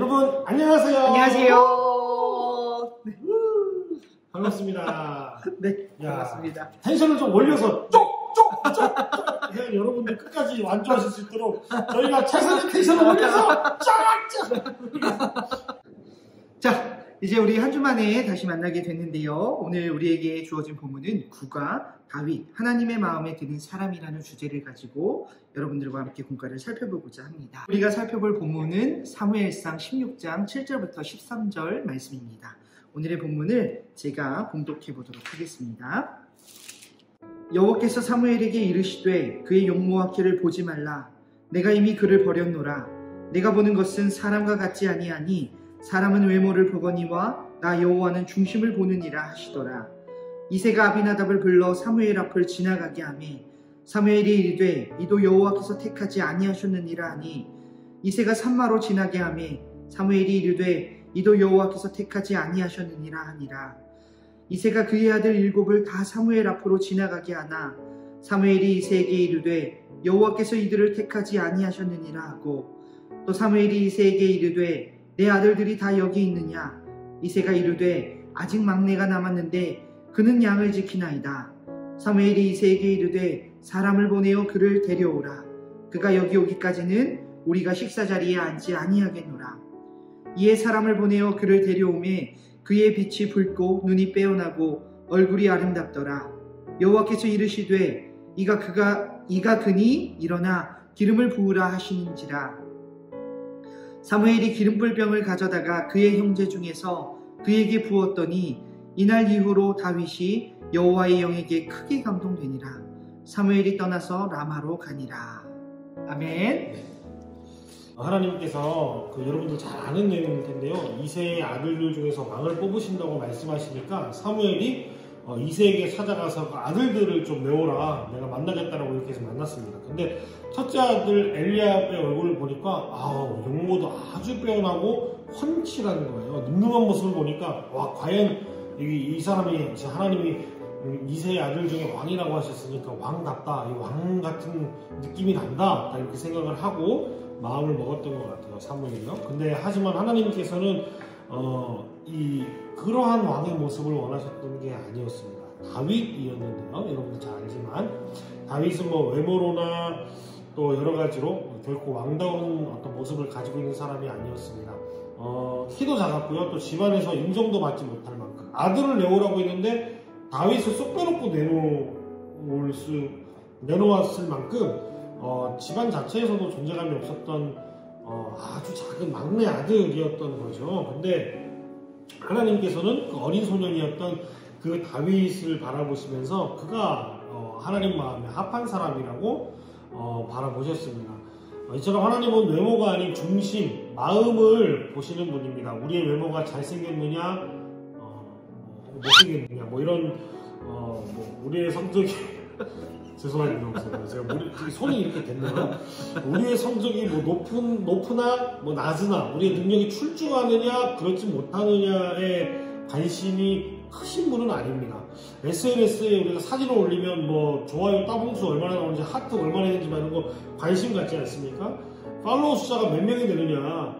여러분 안녕하세요. 안녕하세요. 네. 반갑습니다. 네, 반갑습니다. 텐션을 좀 올려서 쪽쪽쪽 여러분들 끝까지 완주하실 수 있도록 저희가 최선의 텐션을 올려서 쫙쫙. 자, 이제 우리 한 주 만에 다시 만나게 됐는데요. 오늘 우리에게 주어진 본문은 구가 다윗, 하나님의 마음에 드는 사람이라는 주제를 가지고 여러분들과 함께 공과를 살펴보고자 합니다. 우리가 살펴볼 본문은 사무엘상 16장 7절부터 13절 말씀입니다. 오늘의 본문을 제가 봉독해 보도록 하겠습니다. 여호와께서 사무엘에게 이르시되 그의 용모와 키를 보지 말라. 내가 이미 그를 버렸노라. 내가 보는 것은 사람과 같지 아니하니 사람은 외모를 보거니와 나 여호와는 중심을 보느니라 하시더라. 이새가 아비나답을 불러 사무엘 앞을 지나가게 하매 사무엘이 이르되 이도 여호와께서 택하지 아니하셨느니라 하니 이새가 산마로 지나게 하매 사무엘이 이르되 이도 여호와께서 택하지 아니하셨느니라 하니라. 이새가 그의 아들 7을 다 사무엘 앞으로 지나가게 하나 사무엘이 이새에게 이르되 여호와께서 이들을 택하지 아니하셨느니라 하고 또 사무엘이 이새에게 이르되 내 아들들이 다 여기 있느냐. 이새가 이르되 아직 막내가 남았는데 그는 양을 지키나이다. 사무엘이 이새에게 이르되 사람을 보내어 그를 데려오라. 그가 여기 오기까지는 우리가 식사자리에 앉지 아니하겠노라. 이에 사람을 보내어 그를 데려오매 그의 빛이 붉고 눈이 빼어나고 얼굴이 아름답더라. 여호와께서 이르시되 이가 그니 일어나 기름을 부으라 하시는지라. 사무엘이 기름불병을 가져다가 그의 형제 중에서 그에게 부었더니 이날 이후로 다윗이 여호와의 영에게 크게 감동되니라. 사무엘이 떠나서 라마로 가니라. 아멘. 하나님께서 여러분들 잘 아는 내용일 텐데요. 이새의 아들들 중에서 왕을 뽑으신다고 말씀하시니까 사무엘이 이새에게 찾아가서 그 아들들을 좀 메워라. 내가 만나겠다라고 이렇게 해서 만났습니다. 근데 첫째 아들 엘리압의 얼굴을 보니까 용모도 아주 빼어나고 훤칠한 거예요. 늠름한 모습을 보니까 와, 과연 이 사람이 하나님이 이새의 아들 중에 왕이라고 하셨으니까 왕답다. 이 왕 같은 느낌이 난다. 이렇게 생각을 하고 마음을 먹었던 것 같아요. 사무엘이요. 근데 하지만 하나님께서는 그러한 왕의 모습을 원하셨던 게 아니었습니다. 다윗이었는데요. 여러분들 잘 알지만 다윗은 외모로나 또 여러 가지로 결코 왕다운 어떤 모습을 가지고 있는 사람이 아니었습니다. 키도 작았고요. 또 집안에서 인정도 받지 못할 만큼 아들을 내오라고 했는데 다윗을 쏙 빼놓고 내놓았을 만큼 집안 자체에서도 존재감이 없었던 아주 작은 막내 아들이었던 거죠. 근데 하나님께서는 그 어린 소년이었던 그 다윗을 바라보시면서 그가 하나님 마음에 합한 사람이라고 바라보셨습니다. 이처럼 하나님은 외모가 아닌 중심, 마음을 보시는 분입니다. 우리의 외모가 잘생겼느냐, 못생겼느냐, 이런 우리의 성적이 죄송합니다. 제가 손이 이렇게 됐나요? 우리의 성적이 높으나 낮으나 우리의 능력이 출중하느냐 그렇지 못하느냐에 관심이 크신 분은 아닙니다. SNS에 우리가 사진을 올리면 좋아요 따봉수 얼마나 나오는지 하트 얼마나 되는지 많은 거 관심 갖지 않습니까? 팔로워 숫자가 몇 명이 되느냐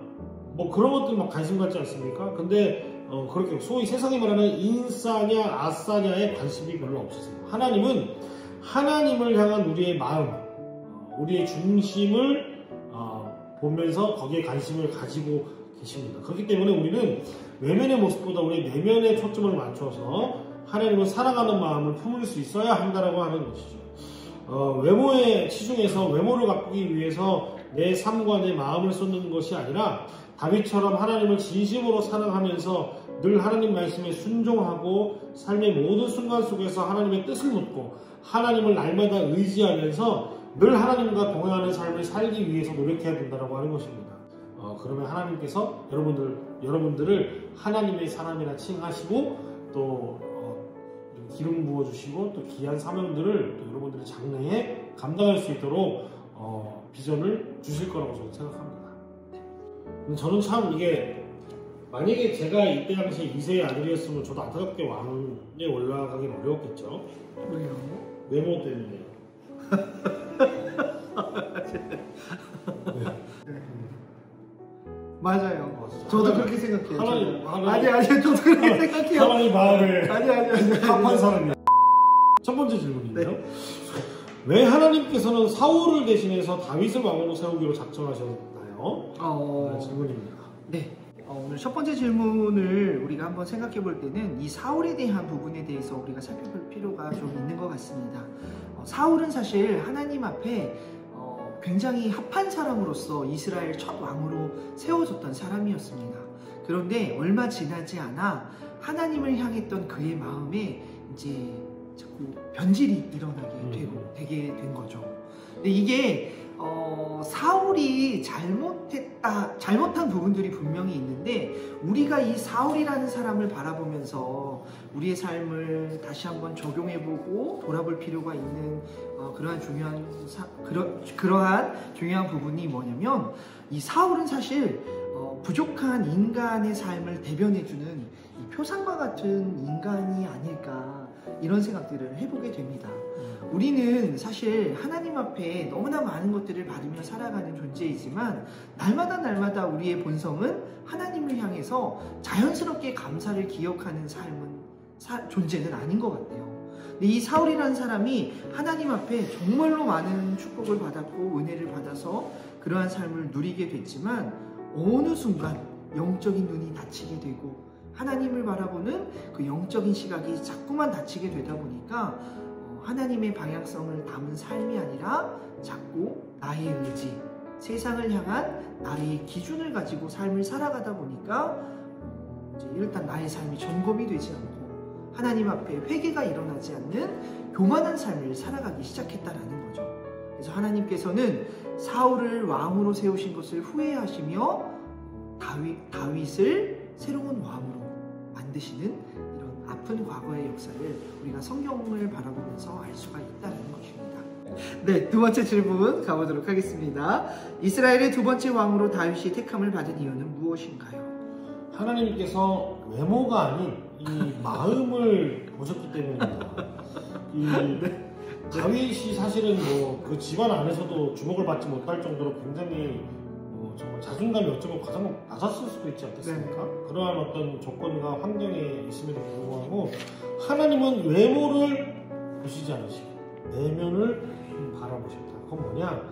그런 것들 관심 갖지 않습니까? 근데 그렇게 소위 세상이 말하는 인싸냐 아싸냐에 관심이 별로 없으세요. 하나님은 하나님을 향한 우리의 마음, 우리의 중심을 보면서 거기에 관심을 가지고 계십니다. 그렇기 때문에 우리는 외면의 모습보다 우리의 내면에 초점을 맞춰서 하나님을 사랑하는 마음을 품을 수 있어야 한다고 하는 것이죠. 외모에 치중해서 외모를 바꾸기 위해서 내 삶과 내 마음을 쏟는 것이 아니라 다윗처럼 하나님을 진심으로 사랑하면서 늘 하나님 말씀에 순종하고 삶의 모든 순간 속에서 하나님의 뜻을 묻고 하나님을 날마다 의지하면서 늘 하나님과 동행하는 삶을 살기 위해서 노력해야 된다고 하는 것입니다. 그러면 하나님께서 여러분들을 하나님의 사람이라 칭하시고 또 기름 부어주시고 또 귀한 사명들을 또 여러분들의 장래에 감당할 수 있도록 비전을 주실 거라고 저는 생각합니다. 저는 참 이게 만약에 제가 이때 당시에 이새의 아들이었으면 저도 안타깝게 왕에 올라가긴 어려웠겠죠. 왜요? 외모 때문에요. 네. 맞아요. 저도 그렇게 생각해요. 아니, 저도 그렇게 생각해요. 하나님 마음에 아니. 합한 사람이야. 첫 번째 질문인데요. 네. 왜 하나님께서는 사울을 대신해서 다윗을 왕으로 세우기로 작정하셨나요? 질문입니다. 네. 오늘 첫 번째 질문을 우리가 한번 생각해 볼 때는 이 사울에 대한 부분에 대해서 우리가 살펴볼 필요가 좀 있는 것 같습니다. 사울은 사실 하나님 앞에 굉장히 합한 사람으로서 이스라엘 첫 왕으로 세워졌던 사람이었습니다. 그런데 얼마 지나지 않아 하나님을 향했던 그의 마음에 이제 자꾸 변질이 일어나게 되게 된 거죠. 근데 이게 사울이 잘못한 부분들이 분명히 있는데 우리가 이 사울이라는 사람을 바라보면서 우리의 삶을 다시 한번 적용해보고 돌아볼 필요가 있는 그러한 중요한 부분이 뭐냐면 이 사울은 사실 부족한 인간의 삶을 대변해주는 이 표상과 같은 인간이 아닐까 이런 생각들을 해보게 됩니다. 우리는 사실 하나님 앞에 너무나 많은 것들을 받으며 살아가는 존재이지만 날마다 우리의 본성은 하나님을 향해서 자연스럽게 감사를 기억하는 존재는 아닌 것 같아요. 근데 이 사울이라는 사람이 하나님 앞에 정말로 많은 축복을 받았고 은혜를 받아서 그러한 삶을 누리게 됐지만 어느 순간 영적인 눈이 닫히게 되고 하나님을 바라보는 그 영적인 시각이 자꾸만 닫히게 되다 보니까 하나님의 방향성을 담은 삶이 아니라 자꾸 나의 의지, 세상을 향한 나의 기준을 가지고 삶을 살아가다 보니까 이제 일단 나의 삶이 점검이 되지 않고 하나님 앞에 회개가 일어나지 않는 교만한 삶을 살아가기 시작했다라는 거죠. 그래서 하나님께서는 사울을 왕으로 세우신 것을 후회하시며 다윗을 새로운 왕으로 만드시는 아픈 과거의 역사를 우리가 성경을 바라보면서 알 수가 있다는 것입니다. 네, 두 번째 질문 가보도록 하겠습니다. 이스라엘의 두 번째 왕으로 다윗이 택함을 받은 이유는 무엇인가요? 하나님께서 외모가 아닌 이 마음을 보셨기 때문입니다. 다윗이 사실은 그 집안 안에서도 주목을 받지 못할 정도로 굉장히 정말 자존감이 어쩌면 가장 낮았을 수도 있지 않겠습니까? 네. 그러한 어떤 조건과 환경에 있음에도 불구하고 하나님은 외모를 보시지 않으시고 내면을 바라보셨다. 그건 뭐냐?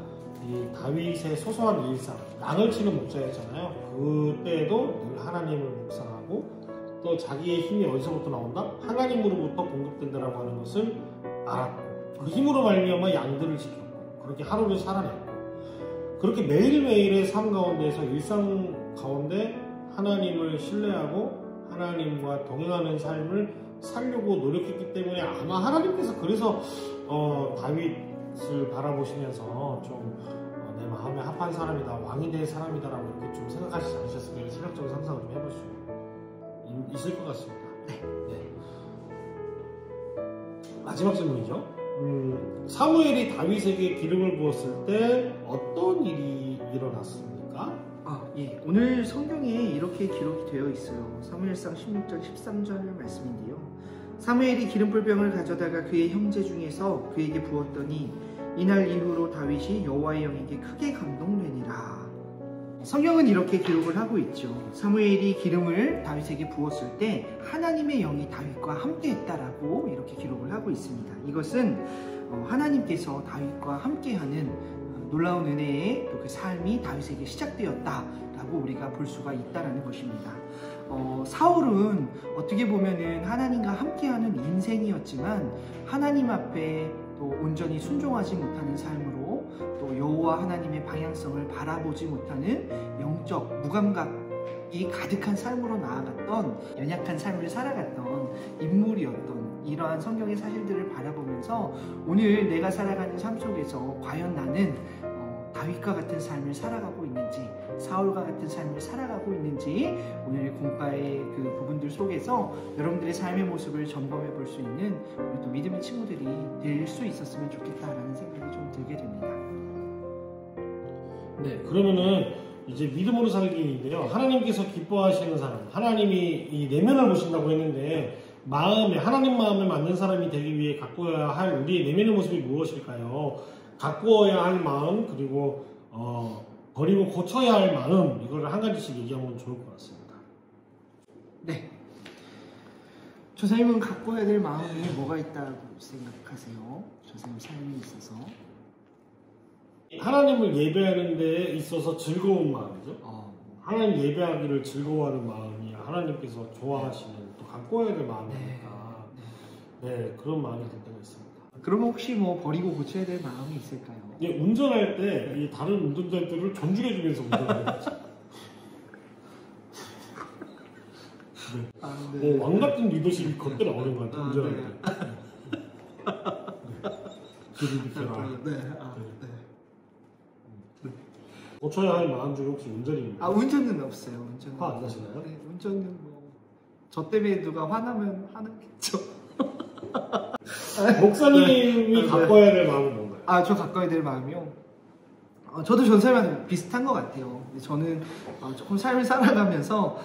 이 다윗의 소소한 일상, 양을 치는 목자였잖아요. 그때도 늘 하나님을 묵상하고 또 자기의 힘이 어디서부터 나온다? 하나님으로부터 공급된다라고 하는 것을 알았고 그 힘으로 말미암아 양들을 지켰고 그렇게 하루를 살아냈고 그렇게 매일매일의 삶 가운데에서 일상 가운데 하나님을 신뢰하고 하나님과 동행하는 삶을 살려고 노력했기 때문에 아마 하나님께서 그래서 다윗을 바라보시면서 좀 내 마음에 합한 사람이다, 왕이 될 사람이다라고 이렇게 좀 생각하시지 않으셨으면 세력적인 상상을 좀 해볼 수 있을 것 같습니다. 네. 마지막 질문이죠. 사무엘이 다윗에게 기름을 부었을 때 어떤 일이 일어났습니까? 예. 오늘 성경에 이렇게 기록이 되어 있어요. 사무엘상 16장 13절 말씀인데요. 사무엘이 기름불병을 가져다가 그의 형제 중에서 그에게 부었더니 이날 이후로 다윗이 여호와의 영에게 크게 감동되니라. 성경은 이렇게 기록을 하고 있죠. 사무엘이 기름을 다윗에게 부었을 때 하나님의 영이 다윗과 함께 했다라고 이렇게 기록을 하고 있습니다. 이것은 하나님께서 다윗과 함께하는 놀라운 은혜의 또 그 삶이 다윗에게 시작되었다라고 우리가 볼 수가 있다라는 것입니다. 사울은 어떻게 보면은 하나님과 함께하는 인생이었지만 하나님 앞에 또 온전히 순종하지 못하는 삶으로 또 여호와 하나님의 방향성을 바라보지 못하는 영적 무감각이 가득한 삶으로 나아갔던 연약한 삶을 살아갔던 인물이었던 이러한 성경의 사실들을 바라보면서 오늘 내가 살아가는 삶 속에서 과연 나는 다윗과 같은 삶을 살아가고 있는지 사울과 같은 삶을 살아가고 있는지 오늘 공과의 그 부분들 속에서 여러분들의 삶의 모습을 점검해 볼 수 있는 우리 또 믿음의 친구들이 될 수 있었으면 좋겠다라는 생각이 좀 들게 됩니다. 네, 그러면은 이제 믿음으로 살기인데요. 하나님께서 기뻐하시는 사람, 하나님이 이 내면을 보신다고 했는데 하나님 마음에 맞는 사람이 되기 위해 가꾸어야 할 우리의 내면의 모습이 무엇일까요? 가꾸어야 할 마음 그리고 버리고 고쳐야 할 마음, 이걸 한 가지씩 얘기하면 좋을 것 같습니다. 네. 조사님은 갖고 와야 될 마음이 뭐가 있다고 생각하세요? 조사님 삶에 있어서. 하나님을 예배하는 데 있어서 즐거운 마음이죠. 하나님 예배하기를 즐거워하는 마음이 하나님께서 좋아하시는, 또 갖고 와야 될 마음이니까 네, 그런 마음이 들 때가 있습니다. 그러면 혹시 뭐 버리고 고쳐야 될 마음이 있을까요? 예, 운전할 때 이 다른 운전자들을 존중해주면서 운전하는 거죠. 네. 아, 네. 왕 같은 리더십이 겉대 나오는 것 같아요. 운전할 때. 길을 비켜라. 고쳐야 할 마음 중에 혹시 운전입니까? 아, 운전은 없어요. 운전은. 화 안 나시나요? 네, 운전은 뭐 저 때문에 누가 화나면 화나겠죠. 목사님이 갖고 와야 될 마음은 뭔가요? 아, 저 갖고 와야 될 마음이요? 저도 전사님하고 비슷한 것 같아요. 저는 조금 삶을 살아가면서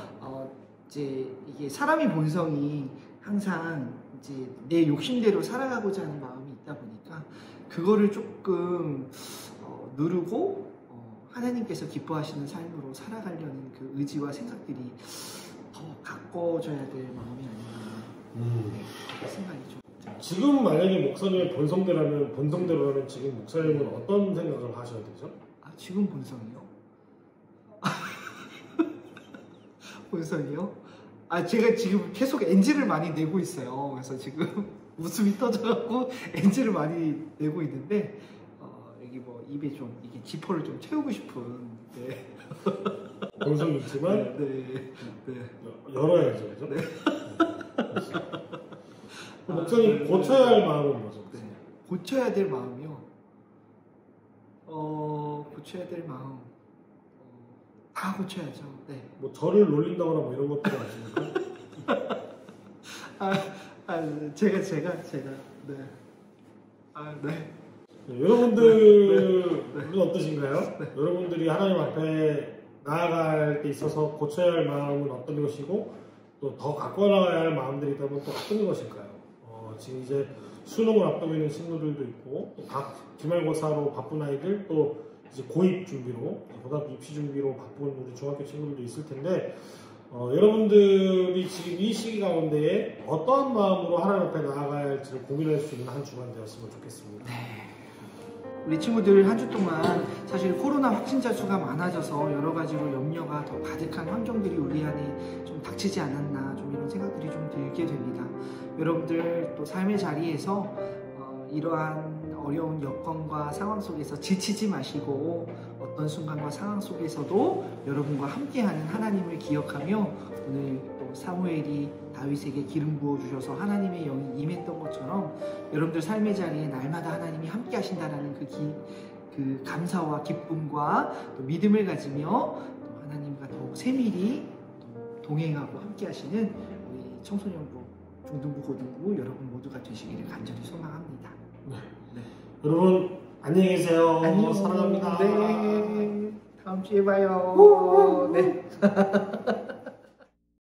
이제 이게 사람의 본성이 항상 이제 내 욕심대로 살아가고자 하는 마음이 있다 보니까 그거를 조금 누르고 하나님께서 기뻐하시는 삶으로 살아가려는 그 의지와 생각들이 더 가꿔줘야 될 마음이 아닌가 생각이 좀. 지금 만약에 목사님의 본성대로라면 지금 목사님은 어떤 생각을 하셔야 되죠? 아, 지금 본성이요? 본성이요? 아, 제가 지금 계속 NG를 많이 내고 있어요. 그래서 지금 웃음이 터져갖고 NG를 많이 내고 있는데 여기 뭐 입에 좀 이게 지퍼를 좀 채우고 싶은 본성이 있지만 열어야죠, 그죠? 네. 목사님 고쳐야 할 마음은 뭐죠? 고쳐야 될 마음이요? 고쳐야 될 마음 다 고쳐야죠. 네. 뭐 저를 놀린다거나 뭐 이런 것도 아십니까? 제가 네. 네, 여러분들은 어떠신가요? 네. 여러분들이 하나님 앞에 나아갈 때 있어서 고쳐야 할 마음은 어떤 것이고 또 더 갖고 나가야 할 마음들이 있다면 또 어떤 것일까요? 지금 이제 수능을 앞두고 있는 친구들도 있고 또 각 기말고사로 바쁜 아이들, 또 이제 고입 준비로, 고등학교 입시 준비로 바쁜 우리 중학교 친구들도 있을 텐데 여러분들이 지금 이 시기 가운데에 어떠한 마음으로 하나님 앞에 나아가야 할지를 고민할 수 있는 한 주간 되었으면 좋겠습니다. 우리 친구들 한 주 동안 사실 코로나 확진자 수가 많아져서 여러 가지로 염려가 더 가득한 환경들이 우리 안에 좀 닥치지 않았나, 좀 이런 생각들이 좀 들게 됩니다. 여러분들 또 삶의 자리에서 이러한 어려운 여건과 상황 속에서 지치지 마시고 어떤 순간과 상황 속에서도 여러분과 함께하는 하나님을 기억하며 오늘 또 사무엘이 다윗에게 기름 부어주셔서 하나님의 영이 임했던 것처럼 여러분들 삶의 자리에 날마다 하나님이 함께 하신다는 그 감사와 기쁨과 또 믿음을 가지며 또 하나님과 더욱 세밀히 동행하고 함께 하시는 우리 청소년부, 중등부, 고등부 여러분 모두가 되시기를 간절히 소망합니다. 네. 여러분 안녕히 계세요. 안녕. 사랑합니다. 네. 다음 주에 봐요. 네.